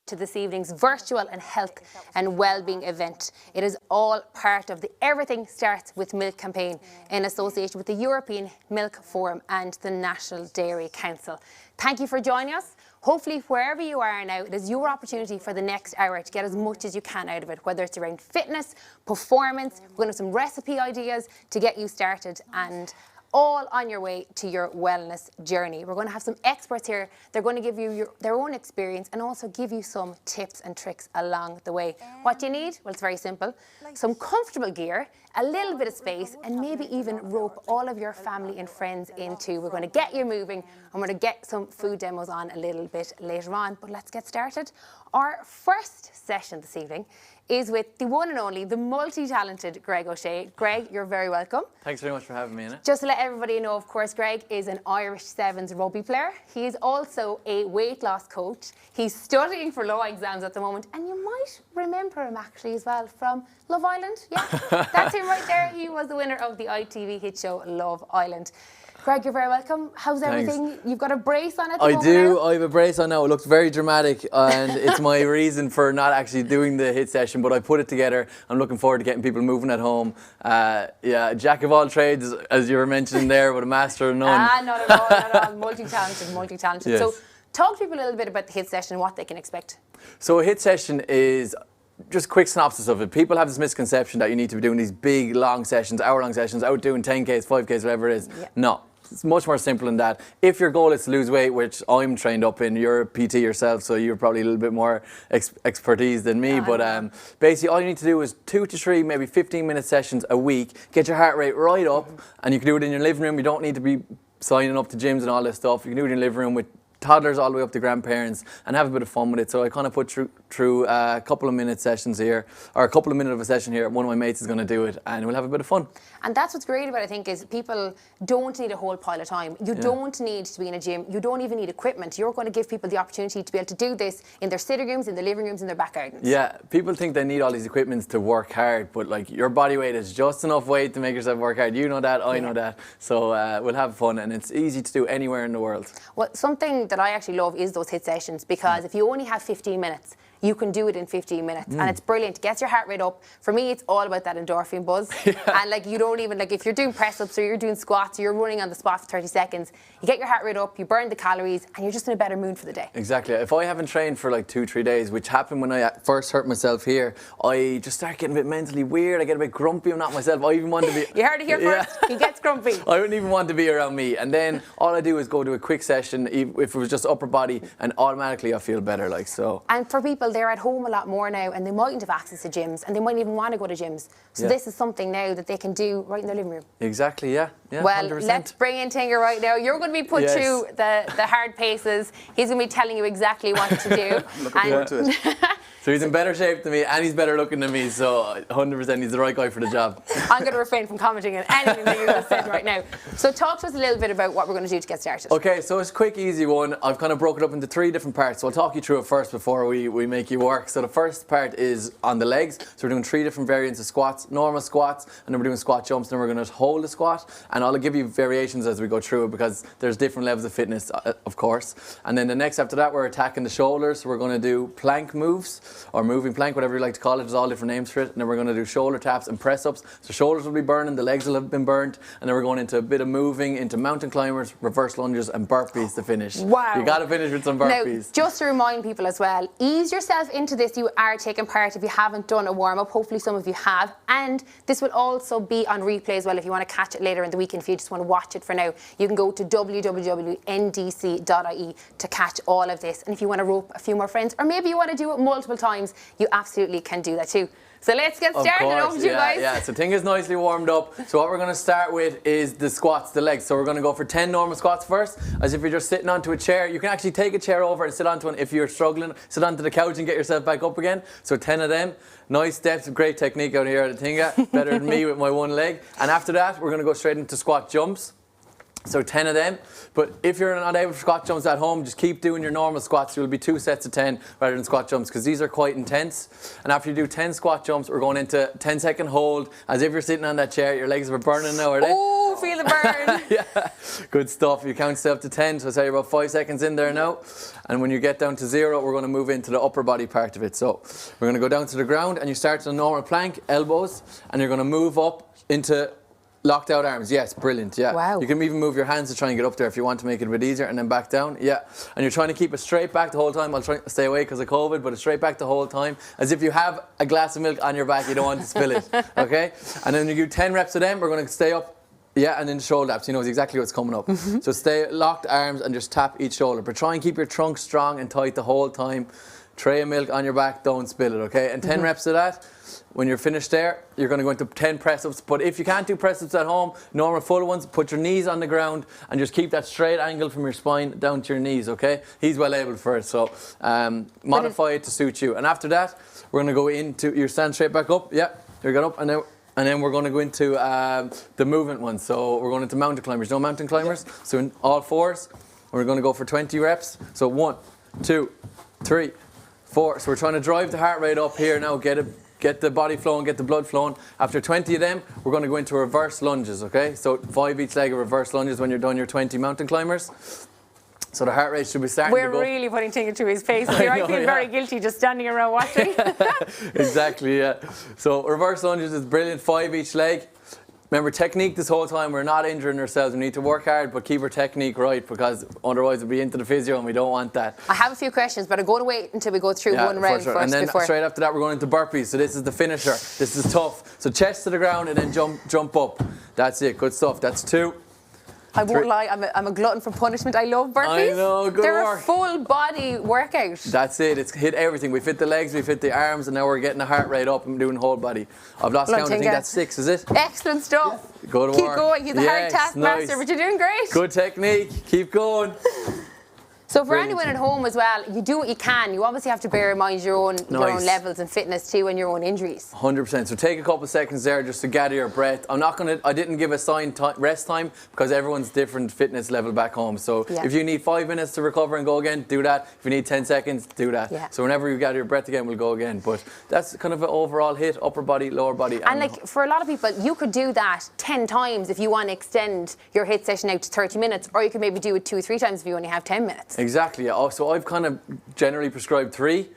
to this evening's virtual and health and wellbeing event. It is all part of the Everything Starts with Milk campaign in association with the European Milk Forum and the National Dairy Council. Thank you for joining us. Hopefully, wherever you are now, it is your opportunity for the next hour to get as much as you can out of it, whether it's around fitness, performance, we're going to have some recipe ideas to get you started, and all on your way to your wellness journey. We're going to have some experts here. They're going to give you their own experience and also give you some tips and tricks along the way. What do you need? Well, it's very simple. Some comfortable gear, a little bit of space, and maybe even rope all of your family and friends into. We're going to get you moving, and we're going to get some food demos on a little bit later on. But let's get started. Our first session this evening is with the one and only, the multi-talented Greg O'Shea. Greg, you're very welcome. Thanks very much for having me, Anna. Just to let everybody know, of course, Greg is an Irish Sevens rugby player. He is also a weight loss coach. He's studying for law exams at the moment, and you might remember him actually as well from Love Island. Yeah, that's him right there. He was the winner of the ITV hit show Love Island. Greg, you're very welcome. How's everything? Thanks. You've got a brace on at the moment. I do. I have a brace on now. It looks very dramatic, and it's my reason for not actually doing the hit session, but I put it together. I'm looking forward to getting people moving at home. Yeah, jack of all trades, as you were mentioning there, but a master of none. Not at all, not at all. Multi-talented. Yes. So talk to people a little bit about the hit session and what they can expect. So a hit session is just a quick synopsis of it. People have this misconception that you need to be doing these big, long sessions, hour-long sessions, out doing 10Ks, 5Ks, whatever it is. Yeah. No. It's much more simple than that. If your goal is to lose weight, which I'm trained up in, you're a PT yourself, so you're probably a little bit more expertise than me. But basically, all you need to do is 2 to 3, maybe 15-minute sessions a week. Get your heart rate right up, and you can do it in your living room. You don't need to be signing up to gyms and all this stuff. You can do it in your living room with toddlers all the way up to grandparents and have a bit of fun with it. So I kind of put through a couple of minute sessions here, or a couple of minutes of a session here. One of my mates is going to do it, and we'll have a bit of fun. And that's what's great about it, I think, is people don't need a whole pile of time. You don't need to be in a gym. You don't even need equipment. You're going to give people the opportunity to be able to do this in their sitting rooms, in their living rooms, in their back gardens. Yeah, people think they need all these equipments to work hard, but like your body weight is just enough weight to make yourself work hard. You know that, I know that. So we'll have fun, and it's easy to do anywhere in the world. Well, something that I actually love is those hit sessions, because if you only have 15 minutes, you can do it in 15 minutes, and it's brilliant. It gets your heart rate up. For me, it's all about that endorphin buzz. And like, you don't even, like, if you're doing press-ups or you're doing squats or you're running on the spot for 30 seconds, you get your heart rate up, you burn the calories, and you're just in a better mood for the day. Exactly. If I haven't trained for like 2-3 days, which happened when I first hurt myself here, I just start getting a bit mentally weird. I get a bit grumpy. I'm not myself. I even want to be... You heard it here first. He gets grumpy. I wouldn't even want to be around me. And then all I do is go to a quick session, if it was just upper body, and automatically I feel better. Like, so. And for people, they're at home a lot more now, and they mightn't have access to gyms, and they mightn't even want to go to gyms. So this is something now that they can do right in their living room. Exactly, yeah. Well, 100%. Let's bring in Tinga right now. You're going to be put through the hard paces. He's going to be telling you exactly what to do. Looking forward to it. So he's in better shape than me, and he's better looking than me, so 100% he's the right guy for the job. I'm going to refrain from commenting on anything that you just said right now. So talk to us a little bit about what we're going to do to get started. Okay, so it's a quick, easy one. I've kind of broken it up into 3 different parts, so I'll talk you through it first before we make you work. So the first part is on the legs. So we're doing 3 different variants of squats, normal squats, and then we're doing squat jumps, and then we're going to hold the squat, and I'll give you variations as we go through it, because there's different levels of fitness, of course. And then the next after that, we're attacking the shoulders. So we're going to do plank moves, or moving plank, whatever you like to call it. There's all different names for it. And then we're going to do shoulder taps and press ups. So shoulders will be burning, the legs will have been burnt, and then we're going into a bit of moving into mountain climbers, reverse lunges, and burpees to finish. Wow. You got to finish with some burpees. Now, just to remind people as well, ease yourself into this. You are taking part if you haven't done a warm up. Hopefully some of you have. And this will also be on replay as well if you want to catch it later in the week. And if you just want to watch it for now, you can go to www.ndc.ie to catch all of this. And if you want to rope a few more friends, or maybe you want to do it multiple times, you absolutely can do that too. So let's get started. Over to you guys. Yeah, so Tinga's nicely warmed up. So what we're going to start with is the squats, the legs. So we're going to go for 10 normal squats first, as if you're just sitting onto a chair. You can actually take a chair over and sit onto one. If you're struggling, sit onto the couch and get yourself back up again. So 10 of them. Nice steps, great technique out here at Tinga. Better than me with my one leg. And after that, we're going to go straight into squat jumps. So 10 of them. But if you're not able to squat jumps at home, just keep doing your normal squats. You'll be 2 sets of 10 rather than squat jumps, because these are quite intense. And after you do 10 squat jumps, we're going into 10-second hold, as if you're sitting on that chair. Your legs are burning now, are they? Oh, feel the burn. Yeah, good stuff. You count yourself to 10, so say you're about 5 seconds in there now. And when you get down to 0, we're going to move into the upper body part of it. So we're going to go down to the ground, and you start to a normal plank, elbows, and you're going to move up into locked out arms. Yes, brilliant. Yeah. Wow. You can even move your hands to try and get up there if you want to make it a bit easier, and then back down. Yeah. And you're trying to keep it straight back the whole time. I'll try to stay away because of COVID, but it's straight back the whole time, as if you have a glass of milk on your back. You don't want to spill it. Okay. And then you do 10 reps of them. We're going to stay up. Yeah, and then shoulder taps. You know exactly what's coming up. So stay locked arms and just tap each shoulder. But try and keep your trunk strong and tight the whole time. Tray of milk on your back. Don't spill it. Okay. And 10 reps of that. When you're finished there, you're going to go into 10 press-ups. But if you can't do press-ups at home, normal full ones, put your knees on the ground and just keep that straight angle from your spine down to your knees, okay? He's well able for it, so modify it to suit you. And after that, we're going to go into, you stand straight back up, yeah, you got up, and then we're going to go into the movement one. So we're going into mountain climbers. You know mountain climbers? Yeah. So in all fours, we're going to go for 20 reps. So 1, 2, 3, 4. So we're trying to drive the heart rate up here now, get the body flowing, get the blood flowing. After 20 of them, we're going to go into reverse lunges, okay? So 5 each leg of reverse lunges when you're done your 20 mountain climbers. So the heart rate should be starting to go. We're really putting things into his face here. I feel very guilty just standing around watching. Exactly, yeah. So reverse lunges is brilliant, 5 each leg. Remember, technique this whole time. We're not injuring ourselves. We need to work hard, but keep our technique right, because otherwise we'll be into the physio and we don't want that. I have a few questions, but I'm going to wait until we go through one round first. And then straight after that, we're going into burpees. So this is the finisher. This is tough. So chest to the ground and then jump up. That's it. Good stuff. That's 2. I won't lie, I'm a glutton for punishment. I love burpees. I know, good They're work. a full body workout. That's it. It's hit everything. We've hit the legs, we've hit the arms, and now we're getting the heart rate up and doing whole body. I've lost count. I think that's 6, is it? Excellent stuff. Yeah. Go to Keep work. going. You're the hard taskmaster, but you're doing great. Good technique. Keep going. So for anyone at home as well, you do what you can. You obviously have to bear in mind your own levels and fitness too, and your own injuries. 100%. So take a couple of seconds there just to gather your breath. I didn't give assigned rest time because everyone's different fitness level back home. So if you need 5 minutes to recover and go again, do that. If you need 10 seconds, do that. Yeah. So whenever you gather your breath again, we'll go again. But that's kind of an overall hit, upper body, lower body. And like for a lot of people, you could do that 10 times if you want to extend your HIIT session out to 30 minutes, or you could maybe do it 2 or 3 times if you only have 10 minutes. Exactly. Yeah. So I've kind of generally prescribed 3.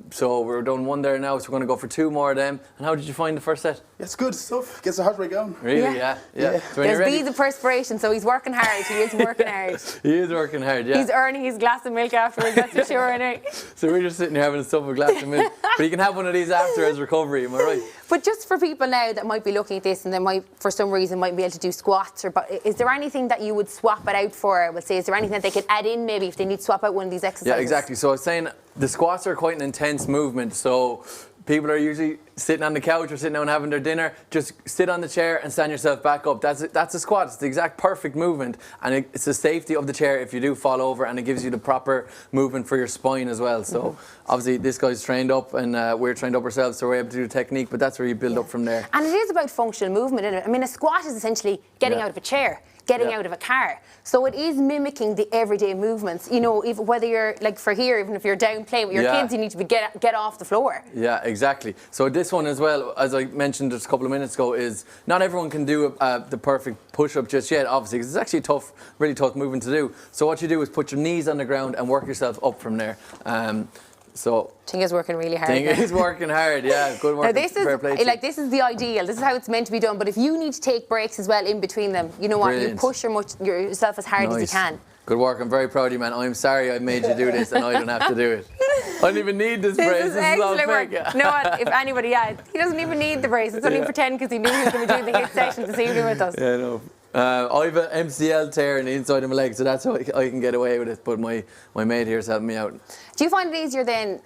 So we're done 1 there now, so we're going to go for 2 more of them. And how did you find the first set? It's good stuff. Gets the heart rate going. Really? Yeah. So there's beads of perspiration, so he's working hard. He is working hard. He is working hard, yeah. He's earning his glass of milk afterwards, that's for sure, anyway. So we're just sitting here having a stuff of glass of milk. But you can have one of these after as recovery, am I right? But just for people now that might be looking at this and they might, for some reason, might be able to do squats, is there anything that you would swap it out for? Let's say, is there anything that they could add in maybe if they need to swap out one of these exercises? Yeah, exactly. So I was saying the squats are quite an intense movement. So people are usually sitting on the couch or sitting down having their dinner. Just sit on the chair and stand yourself back up. That's a squat. It's the exact perfect movement, and it's the safety of the chair if you do fall over, and it gives you the proper movement for your spine as well. So obviously this guy's trained up, and we're trained up ourselves, so we're able to do the technique. But that's where you build up from there. And it is about functional movement, isn't it? I mean, a squat is essentially getting out of a chair, getting out of a car. So it is mimicking the everyday movements. You know, even whether you're like for here, even if you're down playing with your kids, you need to get off the floor. Yeah, exactly. So this one as well, as I mentioned just a couple of minutes ago, is not everyone can do the perfect push-up just yet, obviously, because it's actually tough, really tough movement to do. So what you do is put your knees on the ground and work yourself up from there. So Tinga's working really hard. Tinga's working hard, yeah. Good work. Now this is this is the ideal. This is how it's meant to be done. But if you need to take breaks as well in between them, you know what? Brilliant. You push yourself as hard as you can. Good work. I'm very proud of you, man. I'm sorry I made you do this and I don't have to do it. I don't even need this brace. This is excellent work. Yeah. You know what? If anybody, he doesn't even need the brace. It's only pretend because he knew he was going to do the HIIT session this evening with us. Yeah, no. I have an MCL tear in the inside of my leg, so that's how I can get away with it. But my mate here is helping me out. Do you find it easier then,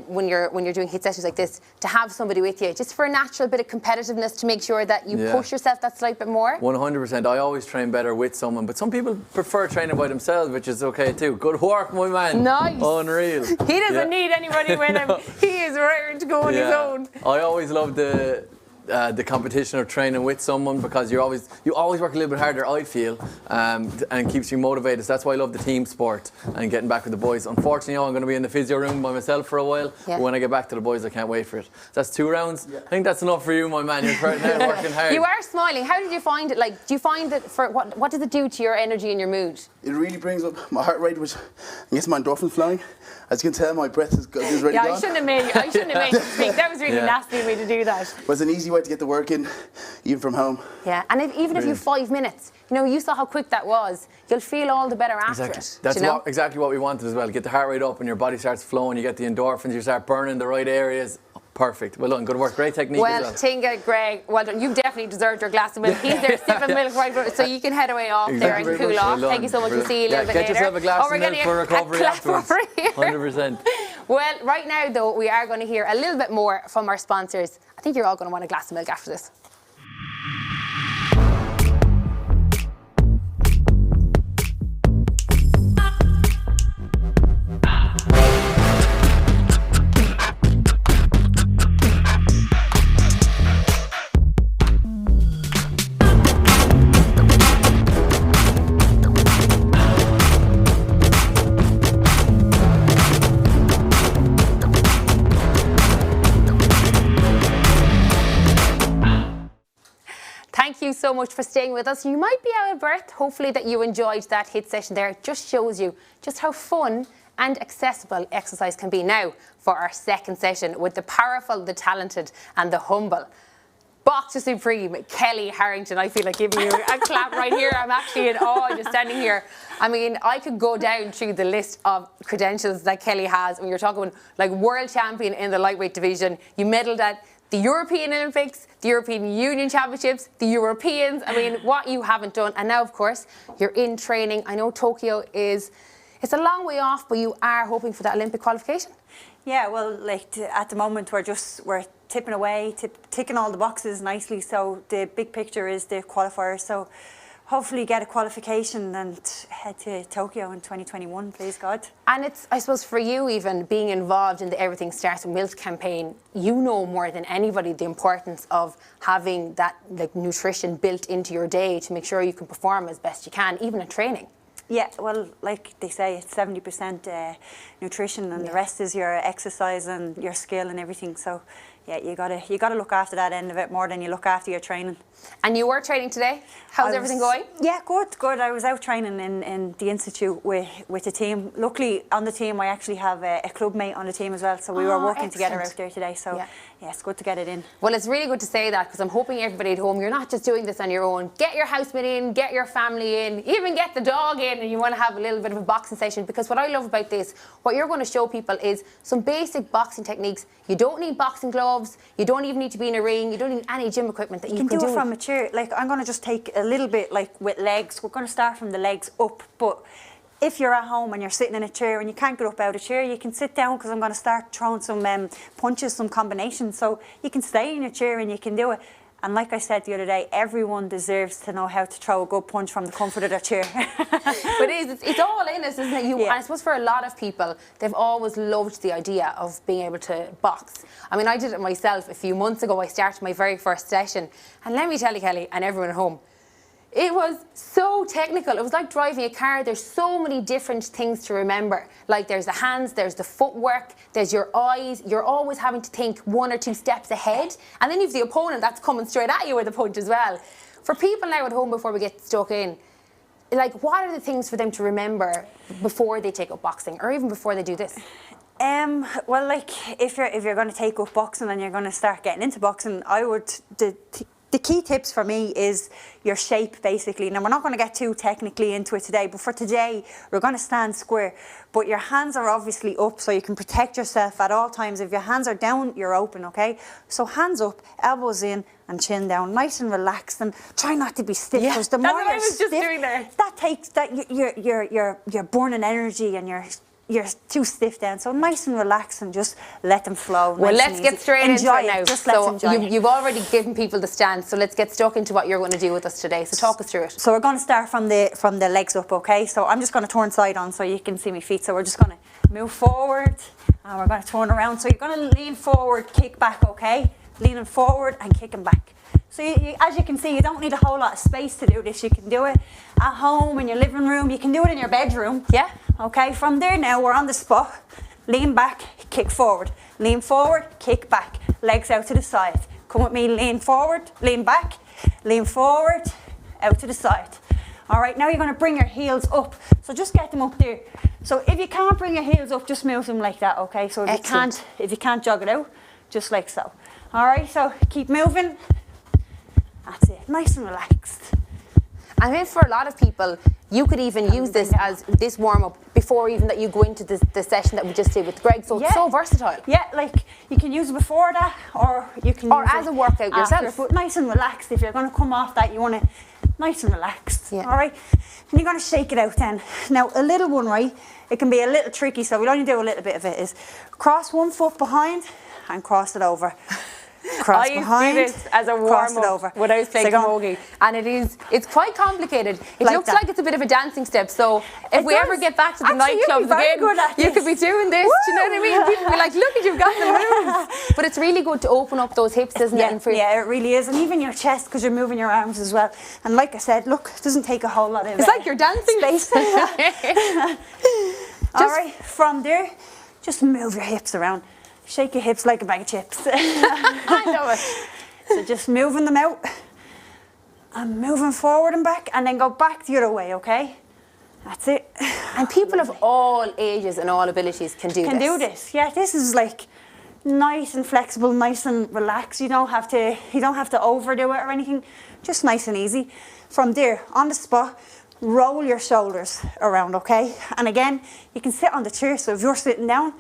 when you're doing HIIT sessions like this, to have somebody with you, just for a natural bit of competitiveness to make sure that you push yourself that slight bit more? 100%. I always train better with someone, but some people prefer training by themselves, which is okay too. Good work, my man. Nice. Unreal. He doesn't need anybody with him. He is ready to go on his own. I always love the the competition of training with someone, because you always work a little bit harder, I feel, and keeps you motivated. So that's why I love the team sport and getting back with the boys. Unfortunately, I'm going to be in the physio room by myself for a while, but when I get back to the boys, I can't wait for it. So that's 2 rounds. I think that's enough for you, my man. You're now working hard. You are smiling. How did you find it? Like, do you find that what does it do to your energy and your mood? It really brings up my heart rate, which I guess my endorphins flowing. As you can tell, my breath is ready gone. I shouldn't have made you speak. That was really nasty of me to do that. But it's an easy way to get the work in, even from home. Yeah, and even if you 5 minutes, you saw how quick that was, you'll feel all the better after it. That's exactly what we wanted as well. Get the heart rate up and your body starts flowing, you get the endorphins, you start burning the right areas. Perfect. Well done. Good work. Great technique as well. Tinga, Greg, well done. You definitely deserved your glass of milk. He's there sipping milk right now, so you can head away off there and cool off. Thank you so much. We'll see you a little bit later. Get yourself a glass of milk for recovery afterwards. 100%. Well, right now, though, we are going to hear a little bit more from our sponsors. I think you're all going to want a glass of milk after this. Thank you so much for staying with us. You might be out of breath. Hopefully that you enjoyed that HIIT session there. It just shows you just how fun and accessible exercise can be. Now for our second session with the powerful, the talented and the humble Boxer Supreme, Kelly Harrington. I feel like giving you a clap right here. I'm actually in awe just standing here. I mean, I could go down through the list of credentials that Kelly has. When you're talking like world champion in the lightweight division, you medalled at the European Olympics, the European Union Championships, the Europeans. I mean, what you haven't done. And now, of course, you're in training. I know Tokyo it's a long way off, but you are hoping for that Olympic qualification. Yeah, well, at the moment we're tipping away, ticking all the boxes nicely. So the big picture is the qualifier. So hopefully get a qualification and head to Tokyo in 2021, please God. And it's, I suppose, for you even being involved in the Everything Starts with Milk campaign, you know more than anybody the importance of having that nutrition built into your day to make sure you can perform as best you can, even in training. Yeah, well, like they say, it's 70% nutrition, and the rest is your exercise and your skill and everything. So, yeah, you gotta look after that end of it more than you look after your training. And you were training today. How's everything going? Yeah, good. I was out training in the institute with the team. Luckily, on the team, I actually have a club mate on the team as well. So we were working together out there today. So yeah, it's good to get it in. Well, it's really good to say that, because I'm hoping everybody at home, you're not just doing this on your own. Get your housemate in, get your family in, even get the dog in, and you want to have a little bit of a boxing session. Because what I love about this, what you're going to show people is some basic boxing techniques. You don't need boxing gloves. You don't even need to be in a ring. You don't need any gym equipment that you can do it from a chair. Like, I'm going to just take a little bit, like with legs. We're going to start from the legs up. But if you're at home and you're sitting in a chair and you can't get up out of a chair, you can sit down, because I'm going to start throwing some punches, some combinations. So you can stay in your chair and you can do it. And like I said the other day, everyone deserves to know how to throw a good punch from the comfort of their chair. But it's all in us, isn't it? And I suppose for a lot of people, they've always loved the idea of being able to box. I mean, I did it myself a few months ago. I started my very first session. And let me tell you, Kelly, and everyone at home, it was so technical. It was like driving a car. There's so many different things to remember. Like, there's the hands, there's the footwork, there's your eyes. You're always having to think 1 or 2 steps ahead. And then you've the opponent that's coming straight at you with a punch as well. For people now at home, before we get stuck in, like, what are the things for them to remember before they take up boxing, or even before they do this? Well, like, if you're going to take up boxing and you're going to start getting into boxing, I would... The key tips for me is your shape, basically. Now, we're not going to get too technically into it today, but for today, we're going to stand square. But your hands are obviously up, so you can protect yourself at all times. If your hands are down, you're open, okay? So hands up, elbows in, and chin down, nice and relaxed, and try not to be stiff. Yeah, the more that's what I was just doing there. That takes you're burning energy, and you're too stiff then. So nice and relaxed, and just let them flow. Well, let's get straight into it now. Just let's enjoy it. You've already given people the stance, so let's get stuck into what you're going to do with us today. So talk us through it. So we're going to start from the legs up, okay? So I'm just going to turn side on so you can see my feet. So we're just going to move forward, and we're going to turn around. So you're going to lean forward, kick back, okay? leaning forward and kicking back. So as you can see, you don't need a whole lot of space to do this. You can do it at home, in your living room. You can do it in your bedroom. Yeah. Okay, from there now, we're on the spot. Lean back, kick forward. Lean forward, kick back. Legs out to the side. Come with me, lean forward, lean back, lean forward, out to the side. All right, now you're going to bring your heels up. So just get them up there. So if you can't bring your heels up, just move them like that, okay? So if you can't jog it out, just like so. All right, so keep moving. That's it, nice and relaxed. I mean, for a lot of people, you could even use this as this warm-up before even that you go into the session that we just did with Greg. So it's so versatile. Yeah, like you can use it before that, or you can use as it a workout after, yourself. but nice and relaxed. If you're going to come off that, you want it nice and relaxed. Yeah. All right, and you're going to shake it out then. Now, a little one, right? It can be a little tricky, so we'll only do a little bit of it. Is cross one foot behind and cross it over. Cross I used behind, to do this as a warm-up when I was playing camogie, and it's quite complicated. It looks like it's a bit of a dancing step, so if we ever get back to the nightclubs again, you could be doing this. Do you know what I mean? People be like, look at you've got the moves. But it's really good to open up those hips, isn't it? Yeah, it really is, and even your chest, because you're moving your arms as well. And like I said, look, it doesn't take a whole lot of it's like you're dancing space. All right, from there, just move your hips around. Shake your hips like a bag of chips. I know it. So just moving them out and moving forward and back, and then go back the other way, okay? That's it. And people of all ages and all abilities can do this. Yeah, this is like nice and flexible, nice and relaxed. You don't have to overdo it or anything. Just nice and easy. From there, on the spot, roll your shoulders around, okay? And again, you can sit on the chair, so if you're sitting down,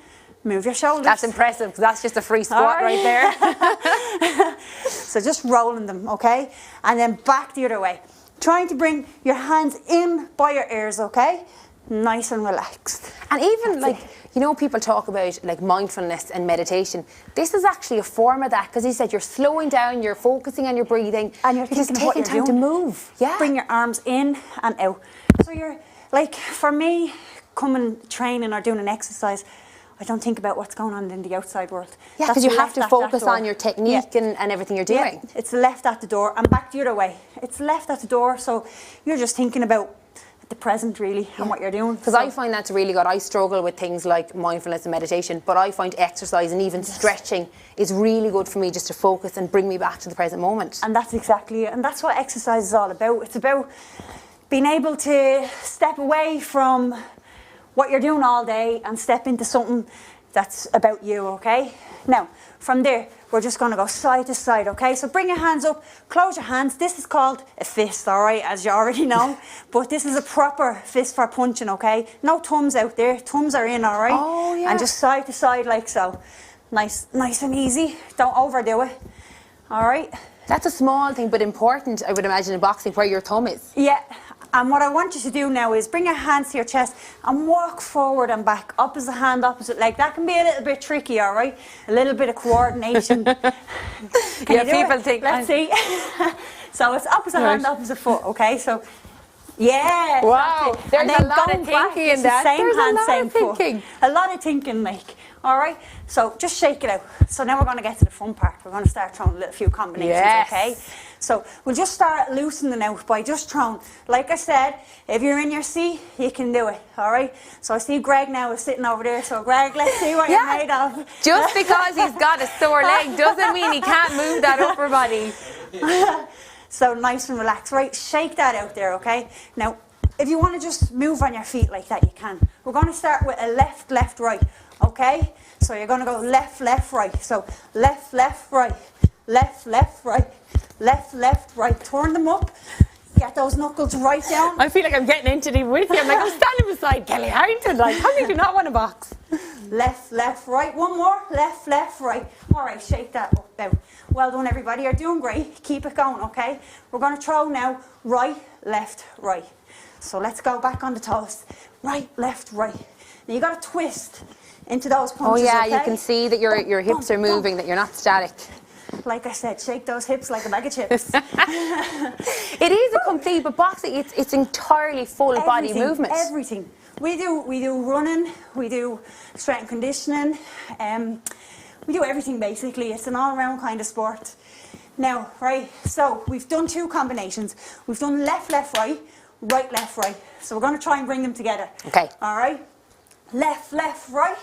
move your shoulders. That's impressive, because that's just a free squat right there. So just rolling them, okay? And then back the other way. Trying to bring your hands in by your ears, okay? Nice and relaxed. And even you know, people talk about like mindfulness and meditation. This is actually a form of that, because he said you're slowing down, you're focusing on your breathing, and you're just taking time to move. Yeah. Bring your arms in and out. So you're like, for me, coming training or doing an exercise, I don't think about what's going on in the outside world. Yeah, because you have to focus on your technique and everything you're doing. Yeah, it's left at the door and back the other way. It's left at the door, so you're just thinking about the present really and what you're doing. Because I find that's really good. I struggle with things like mindfulness and meditation, but I find exercise and even stretching is really good for me, just to focus and bring me back to the present moment. And that's exactly it. And that's what exercise is all about. It's about being able to step away from what you're doing all day and step into something that's about you, okay? Now, from there, we're just going to go side to side, okay? So bring your hands up, close your hands. This is called a fist, all right, as you already know. But this is a proper fist for punching, okay? No thumbs out there. Thumbs are in, all right? Oh, yeah. And just side to side like so. Nice and easy. Don't overdo it, all right? That's a small thing, but important, I would imagine, in boxing, where your thumb is. Yeah. And what I want you to do now is bring your hands to your chest and walk forward and back, opposite hand, opposite leg. That can be a little bit tricky, all right? A little bit of coordination. People think... Let's see. So it's opposite hand, opposite foot, okay? So, yeah. Wow, there's a lot of thinking in that. Same hand, same foot. A lot of thinking, like. All right? So just shake it out. So now we're going to get to the fun part. We're going to start throwing a few combinations, okay? So we'll just start loosening out by just throwing. Like I said, if you're in your seat, you can do it, all right? So I see Greg now is sitting over there. So Greg, let's see what you're made of. Just because he's got a sore leg doesn't mean he can't move that upper body. So nice and relaxed. Right, shake that out there, okay? Now, if you want to just move on your feet like that, you can. We're going to start with a left, left, right, okay? So you're going to go left, left, right. So left, left, right, left, left, right, left, left, right. Turn them up. Get those knuckles right down. I feel like I'm getting into deep with you. I'm like, I'm standing beside Kelly Harrington. Like, how do you not want a box? Left, left, right. One more. Left, left, right. All right, shake that up now. Well done, everybody. You're doing great. Keep it going, okay? We're going to throw now right, left, right. So let's go back on the toes. Right, left, right. Now you got to twist into those punches, okay? You can see that your hips are moving, that you're not static. Like I said, shake those hips like a bag of chips. It is a complete, but boxing, it's entirely full body movement. Everything. We do running, we do strength and conditioning, We do everything basically. It's an all-round kind of sport. Now, right, so we've done 2 combinations. We've done left, left, right, right, left, right. So we're going to try and bring them together. Okay. All right. Left, left, right,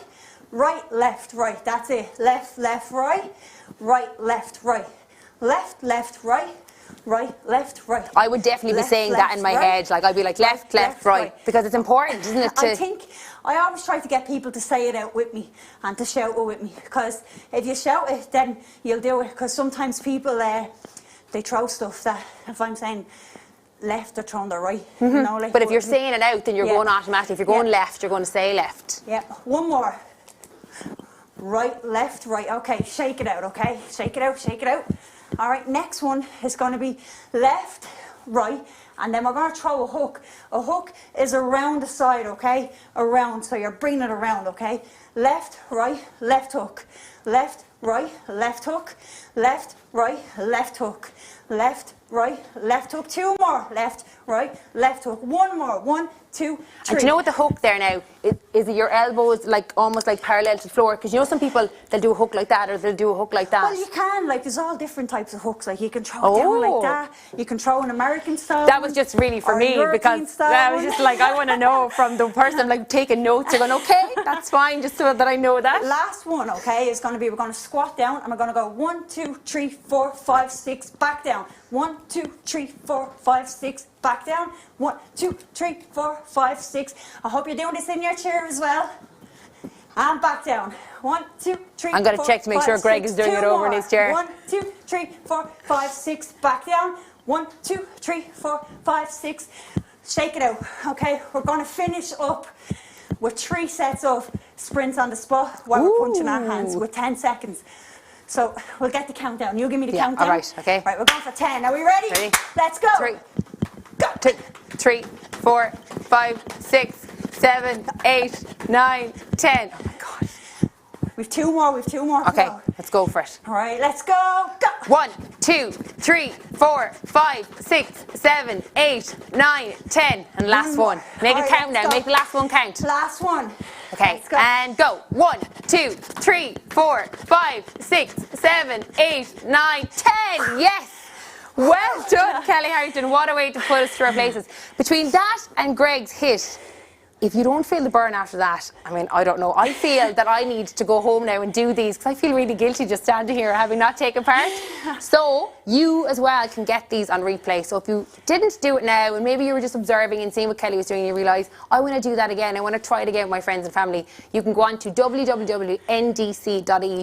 right, left, right. That's it. Left, left, right, right, left, right. Left, left, right, right, left, right. I would definitely be saying that in my head. Like, I'd be like left, left, right. Because it's important, isn't it? I think I always try to get people to say it out with me and to shout it with me. Because if you shout it, then you'll do it. Because sometimes people, they throw stuff that, if I'm saying left, they're throwing the right. You know, like, but if you're saying it out, then you're going automatically. If you're going left, you're going to say left. Yeah. One more. Right, left, right. Okay, shake it out, okay? Shake it out, shake it out. All right, next one is going to be left, right, and then we're going to throw a hook. A hook is around the side, okay? Around, so you're bringing it around, okay? Left, right, left hook. Left, right, left hook. Left, right, left hook. Left, right, left hook. 2 more. Left, right, left hook. 1 more. 1, 2, 3. And do you know what the hook there now? Is it your elbows like almost like parallel to the floor? Because you know some people, they'll do a hook like that or they'll do a hook like that. Well, you can. Like, there's all different types of hooks. Like, you can throw it down like that. You can throw an American style. That was just really for me because I was just like, I want to know from the person like taking notes. They're going, okay, that's fine, just so that I know that. Last one, okay, is going to be, we're going to squat down and we're going to go 1, 2, 3, 4, 5, 6, back down. 1, 2, 3, 4, 5, 6, back down. 1, 2, 3, 4, 5, 6. I hope you're doing this in your chair as well. And back down. 1, 2, 3, I'm going to check to make sure Greg is doing it over in his chair. 1, 2, 3, 4, 5, 6, back down. 1, 2, 3, 4, 5, 6. Shake it out. Okay, we're going to finish up with 3 sets of sprints on the spot while we're punching our hands with 10 seconds. So we'll get the countdown. You give me the countdown. All right, okay. Right, we're going for 10. Are we ready? Ready. Let's go. 3, 2, 3, 4, 5, 6, 7, 8, 9, 10. Oh my God. We've 2 more. We've 2 more. Okay, let's go for it. All right, let's go. Go. 1, 2, 3, 4, 5, 6, 7, 8, 9, 10. And last one. Make it count now. Make the last one count. Last one. Okay, let's go. and go. 1, 2, 3, 4, 5, 6, 7, 8, 9, 10. Yes! Well done, Kelly Harrington. What a way to put us to our places. Between that and Greg's hit, if you don't feel the burn after that, I mean, I don't know. I feel that I need to go home now and do these because I feel really guilty just standing here having not taken part. So you as well can get these on replay. So if you didn't do it now and maybe you were just observing and seeing what Kelly was doing and you realise, I want to do that again, I want to try it again with my friends and family, you can go on to www.ndc.ie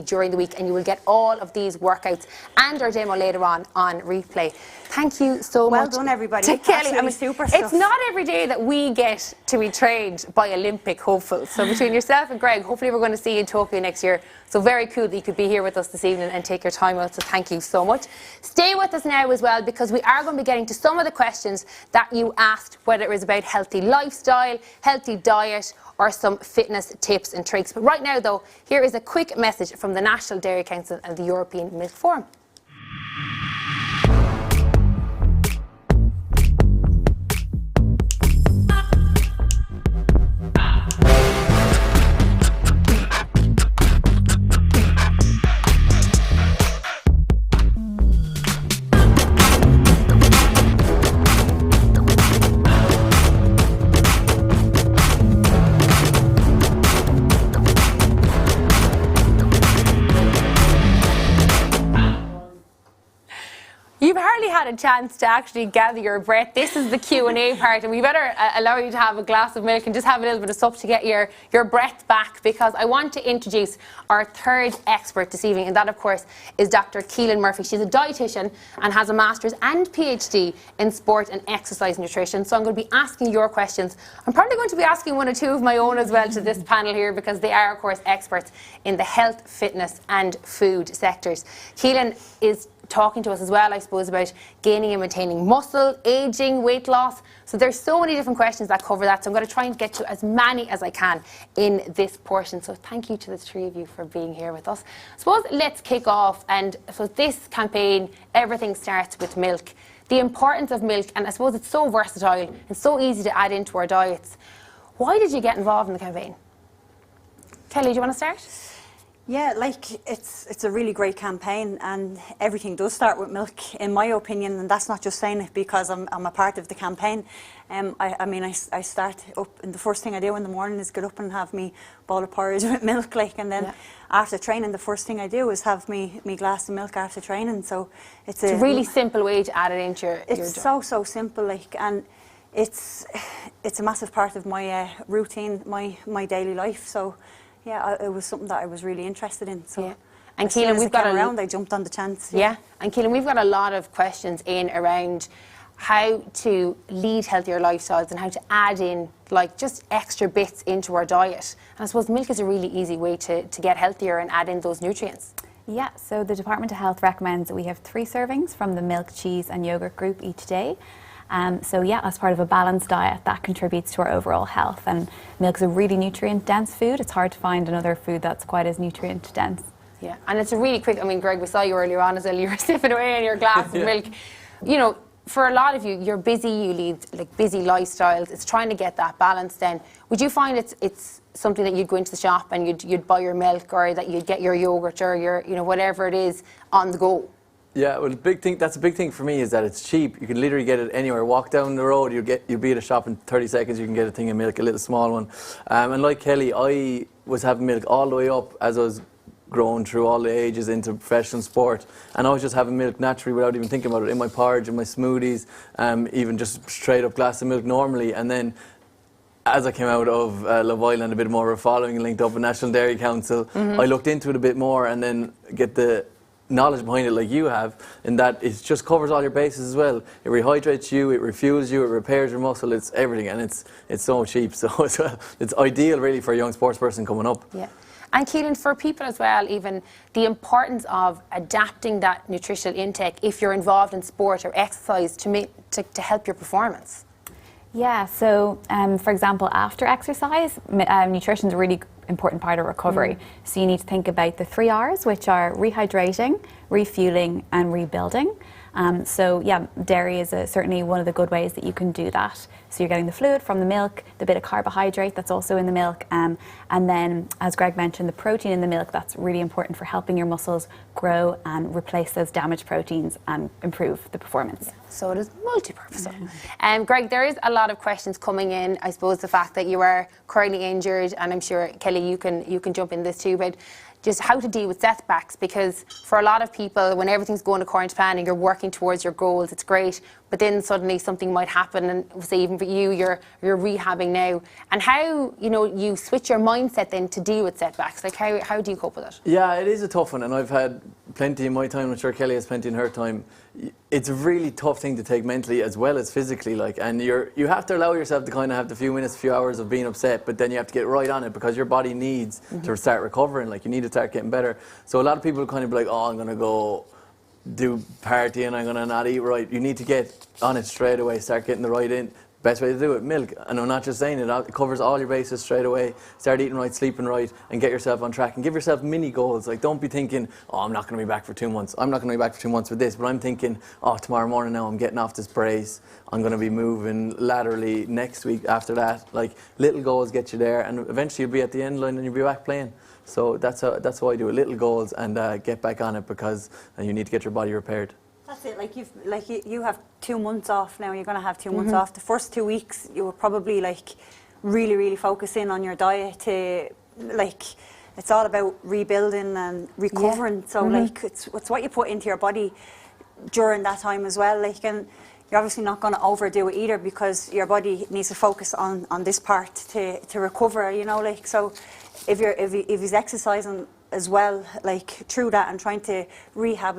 during the week and you will get all of these workouts and our demo later on replay. Thank you so much. Well done, everybody. To Kelly. I mean, super stuff. it's not every day that we get to be trained by Olympic hopefuls. So between yourself and Greg, hopefully we're going to see you in Tokyo next year. So very cool that you could be here with us this evening and take your time out. So thank you so much. Stay with us now as well because we are going to be getting to some of the questions that you asked, whether it was about healthy lifestyle, healthy diet, or some fitness tips and tricks. But right now, though, here is a quick message from the National Dairy Council and the European Milk Forum. You've hardly had a chance to actually gather your breath. This is the Q&A part, and we better allow you to have a glass of milk and just have a little bit of sup to get your breath back, because I want to introduce our third expert this evening, and that, of course, is Dr. Keelan Murphy. She's a dietitian and has a master's and PhD in sport and exercise nutrition. So I'm going to be asking your questions. I'm probably going to be asking 1 or 2 of my own as well to this panel here, because they are, of course, experts in the health, fitness and food sectors. Keelan is talking to us as well, I suppose, about gaining and maintaining muscle, aging, weight loss. So there's so many different questions that cover that. So I'm going to try and get to as many as I can in this portion. So thank you to the 3 of you for being here with us. I suppose let's kick off. And so this campaign, everything starts with milk. The importance of milk, and I suppose it's so versatile and so easy to add into our diets. Why did you get involved in the campaign? Kelly, do you want to start? Yeah, like it's a really great campaign, and everything does start with milk, in my opinion, and that's not just saying it because I'm a part of the campaign. I mean, I start up, and the first thing I do in the morning is get up and have me bowl of porridge with milk, like, and then after training, the first thing I do is have me glass of milk after training. So it's a really simple way to add it into your It's so simple, like, and it's a massive part of my routine, my daily life. So. Yeah, it was something that I was really interested in. So, and Keelan, we've got around. I jumped on the chance. Yeah, and Keelan, we've got a lot of questions in around how to lead healthier lifestyles and how to add in like just extra bits into our diet. And I suppose milk is a really easy way to get healthier and add in those nutrients. Yeah, so the Department of Health recommends that we have 3 servings from the milk, cheese and yogurt group each day. So yeah, as part of a balanced diet, that contributes to our overall health. And milk's a really nutrient-dense food. It's hard to find another food that's quite as nutrient-dense. Yeah, and it's a really quick, I mean, Greg, we saw you earlier on as well, you were sipping away on your glass of milk. You know, for a lot of you, you're busy, you lead like busy lifestyles. It's trying to get that balance then. Would you find it's something that you'd go into the shop and you'd buy your milk, or that you'd get your yogurt or your, you know, whatever it is on the go? Yeah, well, that's a big thing for me, is that it's cheap. You can literally get it anywhere. Walk down the road, you'll be at a shop in 30 seconds. You can get a thing of milk, a little small one. And like Kelly, I was having milk all the way up as I was growing through all the ages into professional sport, and I was just having milk naturally without even thinking about it, in my porridge, in my smoothies, even just straight up glass of milk normally. And then as I came out of Love Island, a bit more of a following and linked up with National Dairy Council, I looked into it a bit more, and then get the knowledge behind it like you have, in that it just covers all your bases as well. It rehydrates you, it refuels you, it repairs your muscle, it's everything, and it's so cheap. So it's ideal really for a young sports person coming up. Yeah. And Keelan, for people as well, even the importance of adapting that nutritional intake if you're involved in sport or exercise to help your performance. Yeah, so for example, after exercise, nutrition is a really important part of recovery. So you need to think about the 3 R's, which are rehydrating, refueling and rebuilding. So yeah, dairy is certainly one of the good ways that you can do that. So you're getting the fluid from the milk, the bit of carbohydrate that's also in the milk, and then, as Greg mentioned, the protein in the milk, that's really important for helping your muscles grow and replace those damaged proteins and improve the performance. Yeah. So it is multi-purpose. Greg, there is a lot of questions coming in. I suppose the fact that you are currently injured, and I'm sure, Kelly, you can jump in this too, but just how to deal with setbacks, because for a lot of people, when everything's going according to plan and you're working towards your goals, it's great, but then suddenly something might happen, and say even for you, you're rehabbing now, and how, you know, you switch your mindset then to deal with setbacks. Like how do you cope with it? Yeah, it is a tough one, and I've had plenty in my time. I'm sure Kelly has plenty in her time. It's a really tough thing to take mentally as well as physically, like, and you have to allow yourself to kind of have the few minutes, few hours of being upset, but then you have to get right on it, because your body needs to start recovering. Like, you need to start getting better. So a lot of people kind of be like, oh, I'm going to go do party and I'm going to not eat right. You need to get on it straight away, start getting the right in. Best way to do it, milk. And I'm not just saying it, it covers all your bases straight away. Start eating right, sleeping right, and get yourself on track. And give yourself mini goals. Like, don't be thinking, oh, I'm not going to be back for 2 months. I'm not going to be back for 2 months with this. But I'm thinking, oh, tomorrow morning now I'm getting off this brace. I'm going to be moving laterally next week after that. Like, little goals get you there, and eventually you'll be at the end line and you'll be back playing. So that's how I do it. Little goals, and get back on it, because you need to get your body repaired. That's it. Like you have 2 months off now. You're going to have 2 months off. The first 2 weeks, you will probably like really focus in on your diet. It's all about rebuilding and recovering. So like it's what you put into your body during that time as well. Like, and you're obviously not going to overdo it either, because your body needs to focus on this part to recover. You know, like, so if he's exercising as well, like, through that, and trying to rehab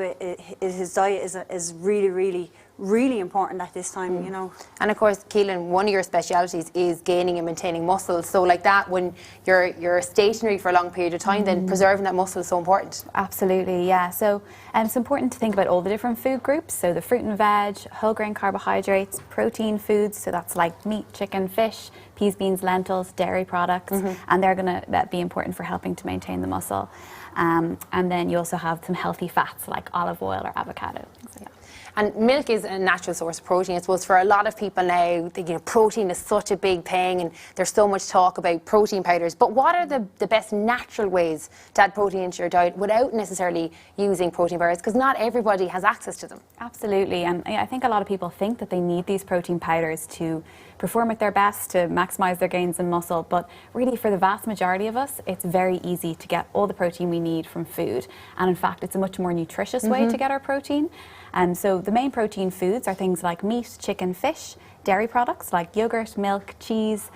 his diet is really important at this time, you know. And of course, Keelan, one of your specialities is gaining and maintaining muscle. So like that, when you're stationary for a long period of time, then preserving that muscle is so important. Absolutely, yeah. So it's important to think about all the different food groups. So the fruit and veg, whole grain carbohydrates, protein foods, so that's like meat, chicken, fish, peas, beans, lentils, dairy products, and they're going to be important for helping to maintain the muscle. And then you also have some healthy fats like olive oil or avocado. Things like that. And milk is a natural source of protein. I suppose for a lot of people now, protein is such a big thing, and there's so much talk about protein powders. But what are the best natural ways to add protein into your diet without necessarily using protein powders? Because not everybody has access to them. Absolutely, and I think a lot of people think that they need these protein powders to perform at their best, to maximise their gains in muscle, but really for the vast majority of us, it's very easy to get all the protein we need from food. And in fact, it's a much more nutritious way to get our protein. And so the main protein foods are things like meat, chicken, fish, dairy products like yogurt, milk, cheese,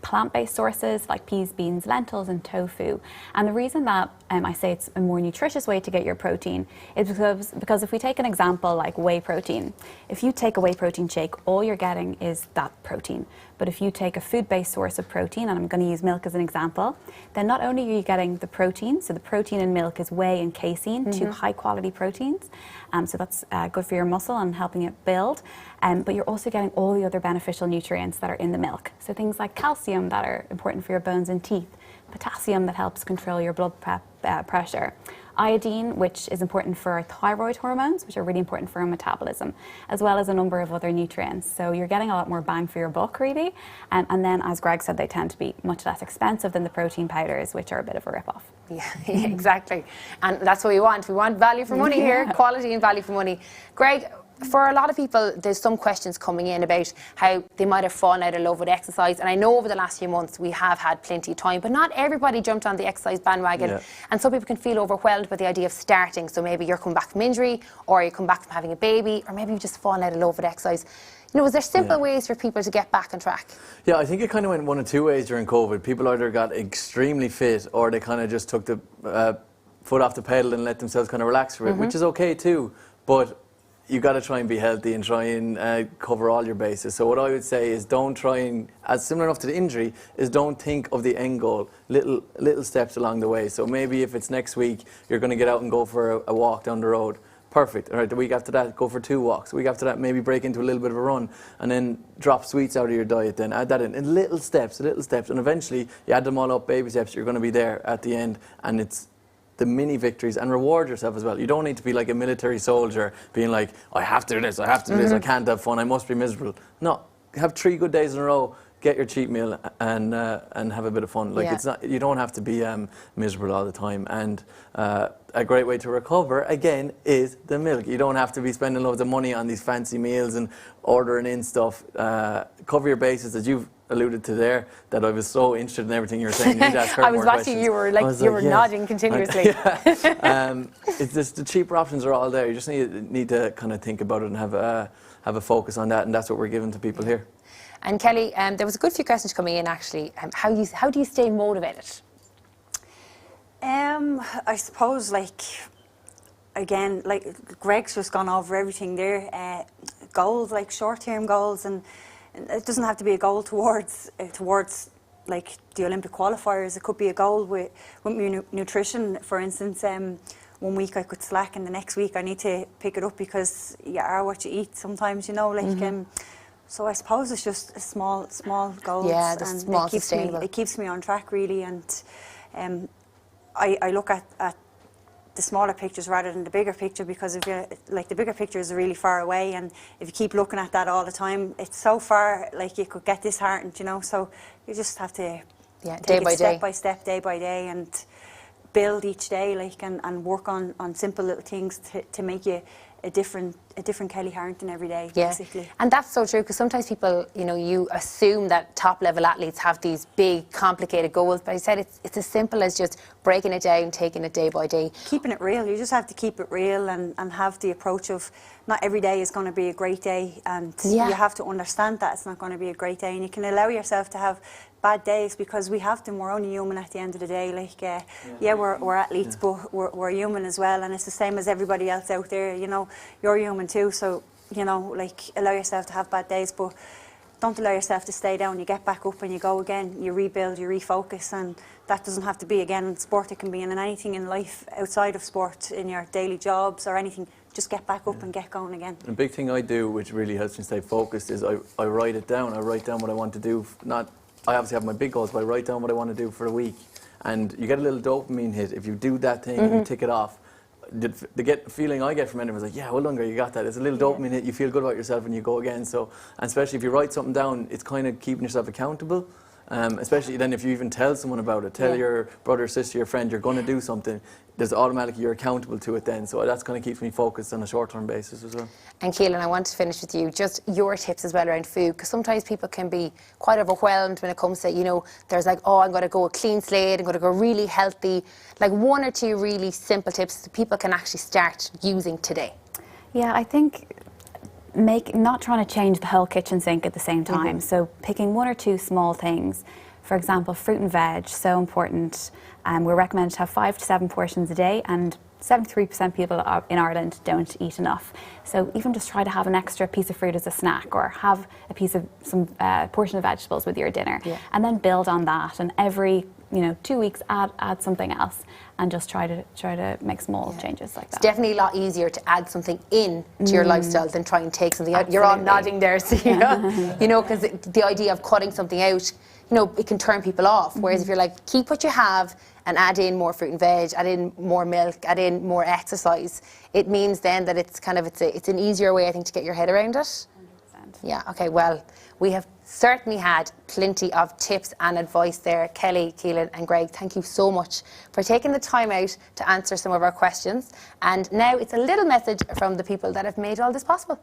plant-based sources like peas, beans, lentils and tofu. And the reason that I say it's a more nutritious way to get your protein is because if we take an example like whey protein, if you take a whey protein shake, all you're getting is that protein. But if you take a food-based source of protein, and I'm going to use milk as an example, then not only are you getting the protein, so the protein in milk is whey and casein, two high-quality proteins, so that's good for your muscle and helping it build, but you're also getting all the other beneficial nutrients that are in the milk. So things like calcium that are important for your bones and teeth, potassium that helps control your blood pressure, iodine, which is important for our thyroid hormones, which are really important for our metabolism, as well as a number of other nutrients. So you're getting a lot more bang for your buck, really. And then, as Greg said, they tend to be much less expensive than the protein powders, which are a bit of a rip-off. Yeah, exactly. And that's what we want. We want value for money here, quality and value for money. Greg, for a lot of people, there's some questions coming in about how they might have fallen out of love with exercise. And I know over the last few months we have had plenty of time, but not everybody jumped on the exercise bandwagon. Yeah. And some people can feel overwhelmed by the idea of starting. So maybe you're coming back from injury, or you come back from having a baby, or maybe you've just fallen out of love with exercise. Is there simple ways for people to get back on track? Yeah, I think it kind of went one of two ways during COVID. People either got extremely fit, or they kind of just took the foot off the pedal and let themselves kind of relax for it, which is okay too. But you got to try and be healthy and try and cover all your bases. So what I would say is don't try and, as similar enough to the injury, is don't think of the end goal, little steps along the way. So maybe if it's next week, you're going to get out and go for a walk down the road. Perfect. All right, the week after that, go for 2 walks. The week after that, maybe break into a little bit of a run, and then drop sweets out of your diet, then add that in little steps, and eventually you add them all up, baby steps, you're going to be there at the end, and it's the mini victories, and reward yourself as well. You don't need to be like a military soldier being like, I have to do this, I have to do this, I can't have fun, I must be miserable. No, have 3 good days in a row, get your cheat meal and have a bit of fun. Like it's not, you don't have to be miserable all the time. And a great way to recover again is the milk. You don't have to be spending loads of money on these fancy meals and ordering in stuff. Cover your bases, as you've alluded to there, that I was so interested in everything you were saying. You need to ask her I was more watching questions. you were like you were nodding continuously. It's just the cheaper options are all there. You just need to kind of think about it and have a focus on that, and that's what we're giving to people here. And Kelly, there was a good few questions coming in actually. How do you stay motivated? I suppose, like, again, like Greg's just gone over everything there. Goals, like short-term goals, and it doesn't have to be a goal towards like the Olympic qualifiers. It could be a goal with nutrition, for instance. 1 week I could slack, and the next week I need to pick it up because you are what you eat sometimes, so I suppose it's just small goals. Yeah, the and small sustainable. It keeps me on track, really, and I look at the smaller pictures rather than the bigger picture, because if you like, the bigger picture is really far away, and if you keep looking at that all the time, it's so far, like you could get disheartened, so you just have to day by day, step by step, day by day, and build each day, like, and work on simple little things to make you a different Kelly Harrington every day, basically. And that's so true, because sometimes people, you assume that top level athletes have these big, complicated goals, but I said it's as simple as just breaking it down, taking it day by day. Keeping it real. You just have to keep it real and have the approach of not every day is going to be a great day, and you have to understand that it's not going to be a great day, and you can allow yourself to have bad days, because we have them. We're only human at the end of the day. Like, we're athletes, but we're human as well, and it's the same as everybody else out there. You're human too, so like, allow yourself to have bad days, but don't allow yourself to stay down. You get back up and you go again. You rebuild, you refocus, and that doesn't have to be again in sport. It can be in anything in life outside of sport, in your daily jobs or anything. Just get back up and get going again. And a big thing I do, which really helps me stay focused, is I write it down. I write down what I want to do. I obviously have my big goals, but I write down what I want to do for a week. And you get a little dopamine hit if you do that thing and you tick it off. the feeling I get from anyone is like, yeah, well done, girl, you got that. It's a little dopamine hit. You feel good about yourself when you go again. So, and especially if you write something down, it's kind of keeping yourself accountable. Especially then if you even tell someone about it, tell your brother, sister, your friend, you're going to do something, there's automatically you're accountable to it then. So that's kind of keeps me focused on a short-term basis as well. And Keelan, I want to finish with you, just your tips as well around food, because sometimes people can be quite overwhelmed when it comes to, you know, there's like, oh, I'm going to go a clean slate, I'm going to go really healthy. Like 1 or 2 really simple tips that people can actually start using today. Yeah, I think not trying to change the whole kitchen sink at the same time. So picking 1 or 2 small things. For example, fruit and veg, so important. We're recommended to have 5 to 7 portions a day, and 73% of people in Ireland don't eat enough. So even just try to have an extra piece of fruit as a snack, or have a piece of some portion of vegetables with your dinner, and then build on that. And every 2 weeks add something else, and just try to make small changes like that. It's definitely a lot easier to add something in to your lifestyle than try and take something out. You're all nodding there, so because the idea of cutting something out, it can turn people off. Whereas if you're like, keep what you have and add in more fruit and veg, add in more milk, add in more exercise, it means then that it's an easier way, I think, to get your head around it. 100%. Yeah, okay, well, we have certainly had plenty of tips and advice there. Kelly, Keelan and Greg, thank you so much for taking the time out to answer some of our questions. And now it's a little message from the people that have made all this possible.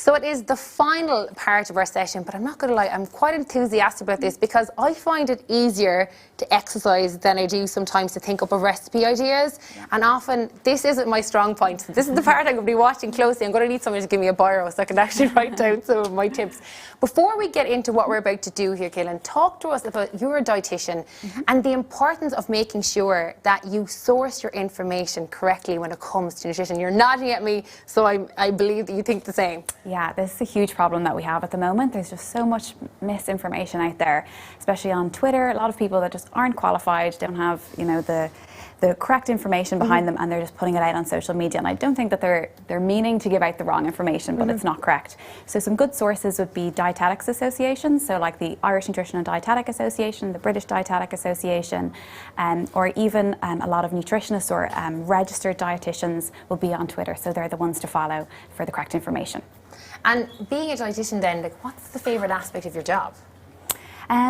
So it is the final part of our session, but I'm not going to lie, I'm quite enthusiastic about this because I find it easier to exercise than I do sometimes to think up of recipe ideas. And often this isn't my strong point. This is the part I'm going to be watching closely. I'm going to need someone to give me a biro so I can actually write down some of my tips. Before we get into what we're about to do here, Keelan, talk to us about you're a dietitian and the importance of making sure that you source your information correctly when it comes to nutrition. You're nodding at me, so I believe that you think the same. Yeah, this is a huge problem that we have at the moment. There's just so much misinformation out there, especially on Twitter. A lot of people that just aren't qualified, don't have, the correct information behind them, and they're just putting it out on social media. And I don't think that they're meaning to give out the wrong information, but it's not correct. So some good sources would be dietetics associations, so like the Irish Nutrition and Dietetic Association, the British Dietetic Association, or even a lot of nutritionists or registered dietitians will be on Twitter. So they're the ones to follow for the correct information. And being a dietitian then, like, what's the favourite aspect of your job?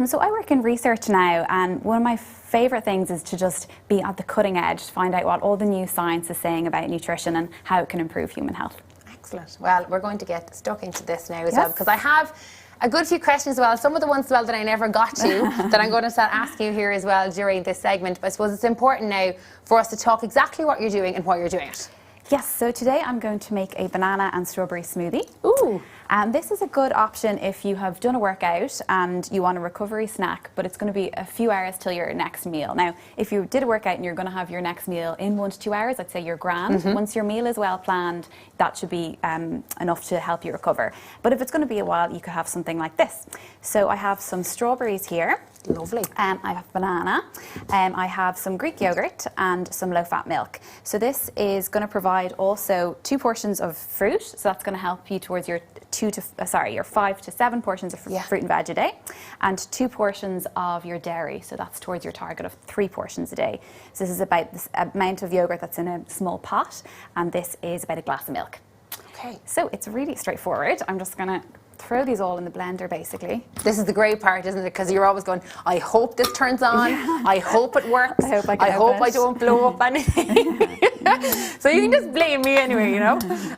So I work in research now, and one of my favourite things is to just be at the cutting edge, to find out what all the new science is saying about nutrition and how it can improve human health. Excellent. Well, we're going to get stuck into this now as well, because I have a good few questions as well, some of the ones as well that I never got to, that I'm going to start asking you here as well during this segment. But I suppose it's important now for us to talk exactly what you're doing and why you're doing it. Yes, so today I'm going to make a banana and strawberry smoothie. Ooh. And this is a good option if you have done a workout and you want a recovery snack, but it's going to be a few hours till your next meal. Now, if you did a workout and you're going to have your next meal in 1 to 2 hours, I'd say you're grand. Once your meal is well planned, that should be enough to help you recover. But if it's going to be a while, you could have something like this. So I have some strawberries here. Lovely. I have banana, I have some Greek yogurt and some low-fat milk. So this is going to provide also 2 portions of fruit, so that's going to help you towards your 5 to 7 portions of fruit and veg a day, and 2 portions of your dairy, so that's towards your target of 3 portions a day. So this is about this amount of yogurt that's in a small pot, and this is about a glass of milk. Okay. So it's really straightforward. I'm just going to throw these all in the blender, basically. This is the great part, isn't it? Because you're always going, I hope this turns on. I hope it works. I hope I don't blow up anything. So you can just blame me anyway,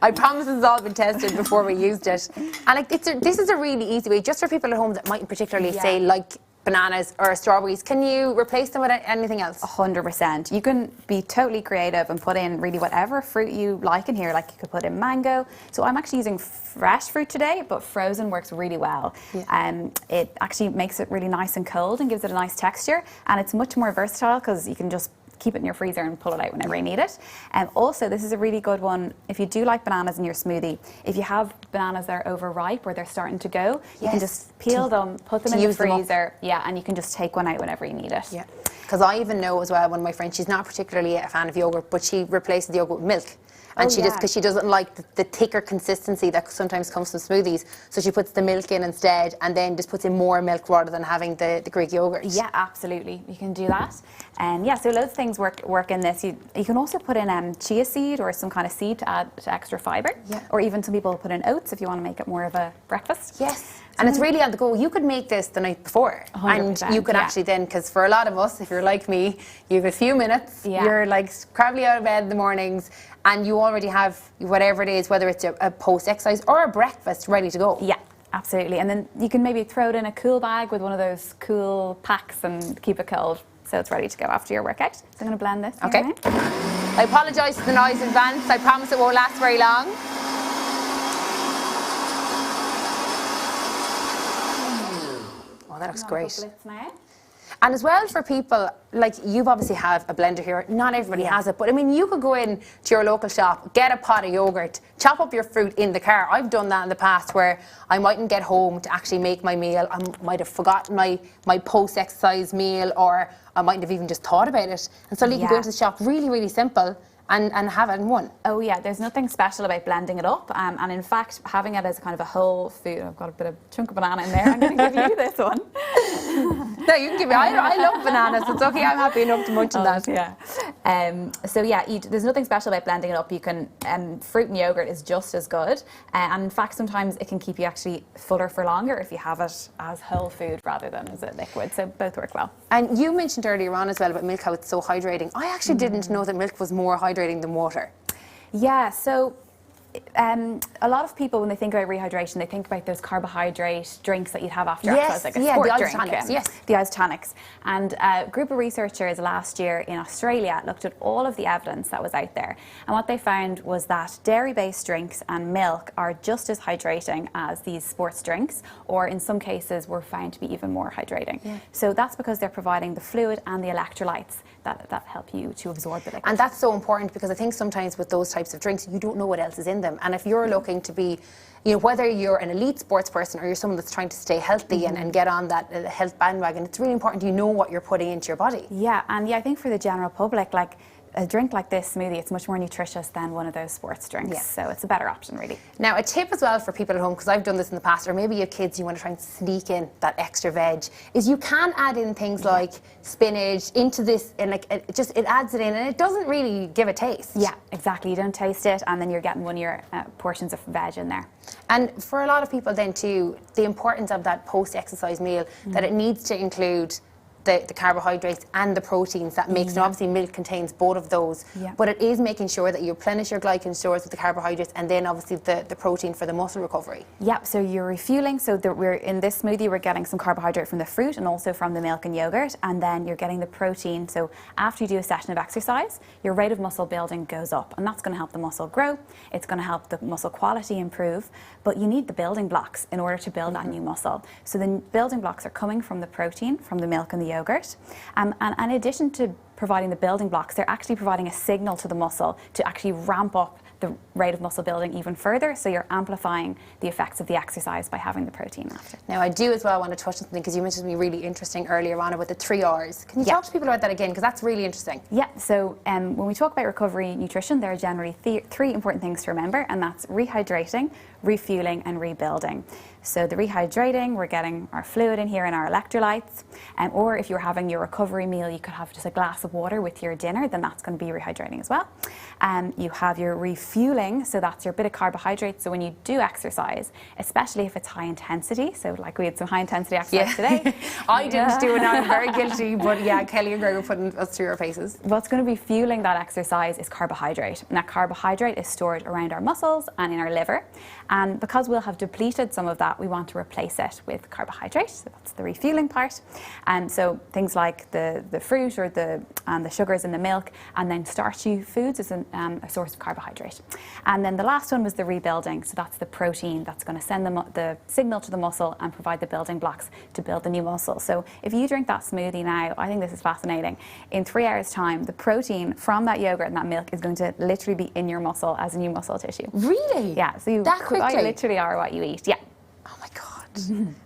I promise it's all been tested before we used it. And this is a really easy way, just for people at home that mightn't particularly say like bananas or strawberries. Can you replace them with anything else? 100%. You can be totally creative and put in really whatever fruit you like in here. Like you could put in mango. So I'm actually using fresh fruit today, but frozen works really well. It actually makes it really nice and cold and gives it a nice texture. And it's much more versatile because you can just keep it in your freezer and pull it out whenever you need it. Also, this is a really good one if you do like bananas in your smoothie. If you have bananas that are overripe or they're starting to go, you can just peel them, put them in the freezer, and you can just take one out whenever you need it. Yeah, because I even know as well, one of my friends, she's not particularly a fan of yogurt, but she replaces the yogurt with milk. And because she doesn't like the thicker consistency that sometimes comes from smoothies, so she puts the milk in instead, and then just puts in more milk rather than having the Greek yogurt. Yeah, absolutely, you can do that. And so loads of things work in this. You can also put in chia seed or some kind of seed to add to extra fibre. Yeah. Or or even some people put in oats if you want to make it more of a breakfast. Yes. And it's really on the go. You could make this the night before. 100%, and you could actually then, because for a lot of us, if you're like me, you have a few minutes, you're like probably out of bed in the mornings, and you already have whatever it is, whether it's a post-exercise or a breakfast ready to go. Yeah, absolutely. And then you can maybe throw it in a cool bag with one of those cool packs and keep it cold, so it's ready to go after your workout. So I'm going to blend this. Okay. I apologise for the noise in advance. I promise it won't last very long. Oh, that looks great. And as well for people, like you've obviously have a blender here, not everybody has it, but I mean you could go in to your local shop, get a pot of yogurt, chop up your fruit in the car. I've done that in the past where I mightn't get home to actually make my meal. I might have forgotten my post-exercise meal, or I mightn't have even just thought about it. And so you can go into the shop, really, really simple, and have it in one. Oh yeah, there's nothing special about blending it up, and in fact having it as kind of a whole food. I've got a bit of chunk of banana in there. I'm going to give you this one. No, you can give me. I love bananas. It's okay. I'm happy enough to munch on that. Yeah. So yeah, there's nothing special about blending it up. You can fruit and yogurt is just as good, and in fact sometimes it can keep you actually fuller for longer if you have it as whole food rather than as a liquid. So both work well. And you mentioned earlier on as well about milk, how it's so hydrating. I actually didn't know that milk was more hydrating than water. Yeah, so a lot of people, when they think about rehydration, they think about those carbohydrate drinks that you'd have after exercise, like a sport the drink. isotonics, The isotonics. And a group of researchers last year in Australia looked at all of the evidence that was out there. And what they found was that dairy-based drinks and milk are just as hydrating as these sports drinks, or in some cases were found to be even more hydrating. Yeah. So that's because they're providing the fluid and the electrolytes that help you to absorb the liquid. And that's so important, because I think sometimes with those types of drinks, you don't know what else is in them. And if you're looking to be, whether you're an elite sports person or you're someone that's trying to stay healthy and get on that health bandwagon, it's really important you know what you're putting into your body. Yeah, and I think for the general public, like a drink like this smoothie, it's much more nutritious than one of those sports drinks. Yeah. So it's a better option, really. Now, a tip as well for people at home, because I've done this in the past, or maybe your kids, you want to try and sneak in that extra veg, is you can add in things like spinach into this, and it adds it in, and it doesn't really give a taste. Yeah, exactly. You don't taste it, and then you're getting one of your portions of veg in there. And for a lot of people then too, the importance of that post-exercise meal, that it needs to include the carbohydrates and the proteins that makes, and obviously milk contains both of those, but it is making sure that you replenish your glycogen stores with the carbohydrates and then obviously the protein for the muscle recovery. Yep, so you're refueling, so that we're in this smoothie, we're getting some carbohydrate from the fruit and also from the milk and yogurt, and then you're getting the protein. So after you do a session of exercise, your rate of muscle building goes up, and that's going to help the muscle grow, it's going to help the muscle quality improve, but you need the building blocks in order to build that new muscle. So the building blocks are coming from the protein, from the milk and the yogurt, and in addition to providing the building blocks, they're actually providing a signal to the muscle to actually ramp up the rate of muscle building even further, so you're amplifying the effects of the exercise by having the protein after. Now, I do as well want to touch on something, because you mentioned something really interesting earlier on about the 3 R's. Can you talk to people about that again, because that's really interesting? Yeah, so when we talk about recovery nutrition, there are generally three important things to remember, and that's rehydrating, refueling and rebuilding. So the rehydrating, we're getting our fluid in here and our electrolytes, or if you're having your recovery meal, you could have just a glass of water with your dinner, then that's going to be rehydrating as well. You have your refueling, so that's your bit of carbohydrates. So when you do exercise, especially if it's high intensity, so like we had some high intensity exercise today. I didn't do it now, I'm very guilty, but yeah, Kelly and Greg were putting us through our paces. What's going to be fueling that exercise is carbohydrate. And that carbohydrate is stored around our muscles and in our liver. And because we'll have depleted some of that, we want to replace it with carbohydrate. So that's the refueling part. And so things like the fruit or the sugars in the milk, and then starchy foods is a source of carbohydrate. And then the last one was the rebuilding. So that's the protein that's going to send the signal to the muscle and provide the building blocks to build the new muscle. So if you drink that smoothie now, I think this is fascinating. In 3 hours' time, the protein from that yogurt and that milk is going to literally be in your muscle as a new muscle tissue. Really? Yeah. So you that quickly? literally are what you eat. Yeah. Oh my God.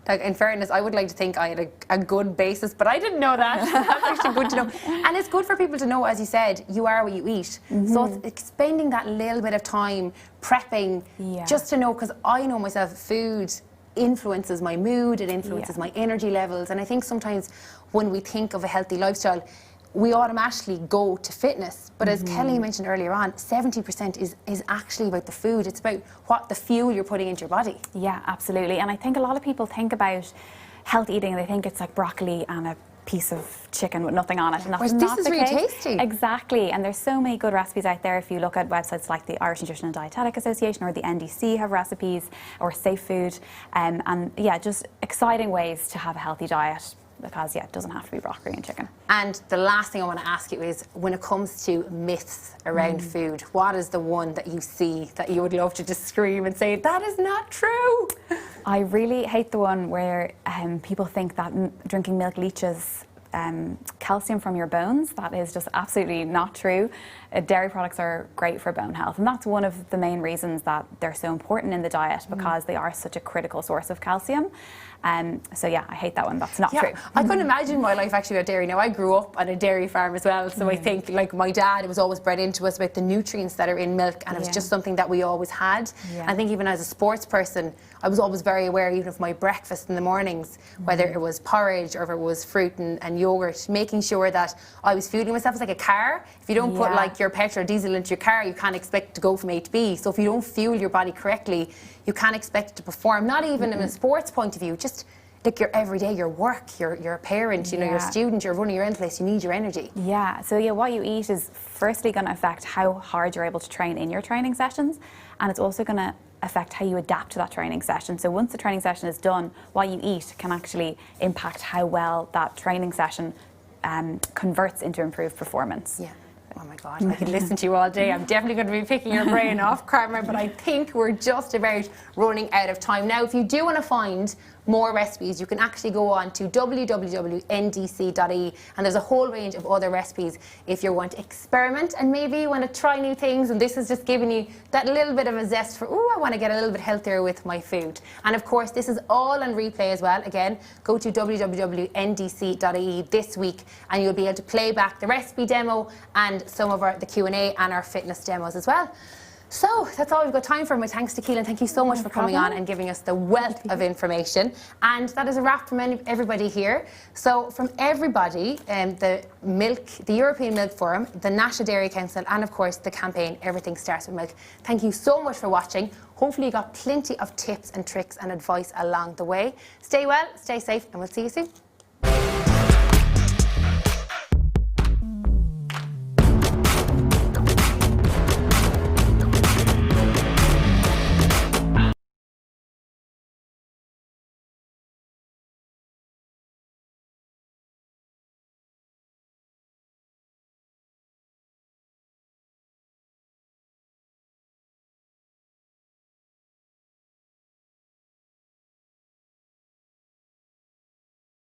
Like, in fairness, I would like to think I had a good basis, but I didn't know that. That's actually good to know. And it's good for people to know, as you said, you are what you eat. So it's spending that little bit of time prepping just to know, because I know myself, food influences my mood, it influences my energy levels. And I think sometimes when we think of a healthy lifestyle, we automatically go to fitness. But as Kelly mentioned earlier on, 70% is actually about the food. It's about what the fuel you're putting into your body. Yeah, absolutely. And I think a lot of people think about health eating, they think it's like broccoli and a piece of chicken with nothing on it. And that's not this is the really case. tasty. Exactly. And there's so many good recipes out there. If you look at websites like the Irish Nutrition and Dietetic Association or the NDC have recipes, or Safe Food. And yeah, just exciting ways to have a healthy diet. Because, yeah, it doesn't have to be broccoli and chicken. And the last thing I want to ask you is, when it comes to myths around food, what is the one that you see that you would love to just scream and say, that is not true? I really hate the one where people think that drinking milk leaches calcium from your bones. That is just absolutely not true. Dairy products are great for bone health, and that's one of the main reasons that they're so important in the diet, because they are such a critical source of calcium. So yeah, I hate that one. That's not true. I couldn't imagine my life actually without dairy. Now, I grew up on a dairy farm as well, so I think, like my dad, it was always bred into us about the nutrients that are in milk, and it was just something that we always had. I think even as a sports person, I was always very aware even of my breakfast in the mornings, whether it was porridge or if it was fruit and yogurt, making sure that I was fueling myself. It's like a car. If you don't put like your petrol or diesel into your car, you can't expect it to go from A to B. So if you don't fuel your body correctly, you can't expect it to perform, not even in a sports point of view, just like your everyday, your work, you're a parent, you know, you're a student, you're running your own place, you need your energy. Yeah, so yeah, what you eat is firstly going to affect how hard you're able to train in your training sessions, and it's also going to affect how you adapt to that training session. So once the training session is done, what you eat can actually impact how well that training session converts into improved performance. Yeah. Oh my God, I could listen to you all day. I'm definitely going to be picking your brain off camera, but I think we're just about running out of time. Now, if you do want to find more recipes, you can actually go on to www.ndc.ie, and there's a whole range of other recipes if you want to experiment and maybe you want to try new things, and this is just giving you that little bit of a zest for, I want to get a little bit healthier with my food. And of course, this is all on replay as well. Again, go to www.ndc.ie this week and you'll be able to play back the recipe demo and some of the Q&A and our fitness demos as well. So that's all we've got time for. My thanks to Keelan. Thank you so much for coming on and giving us the wealth of information. And that is a wrap from everybody here. So from everybody, the European Milk Forum, the National Dairy Council, and of course the campaign Everything Starts with Milk. Thank you so much for watching. Hopefully you got plenty of tips and tricks and advice along the way. Stay well, stay safe, and we'll see you soon.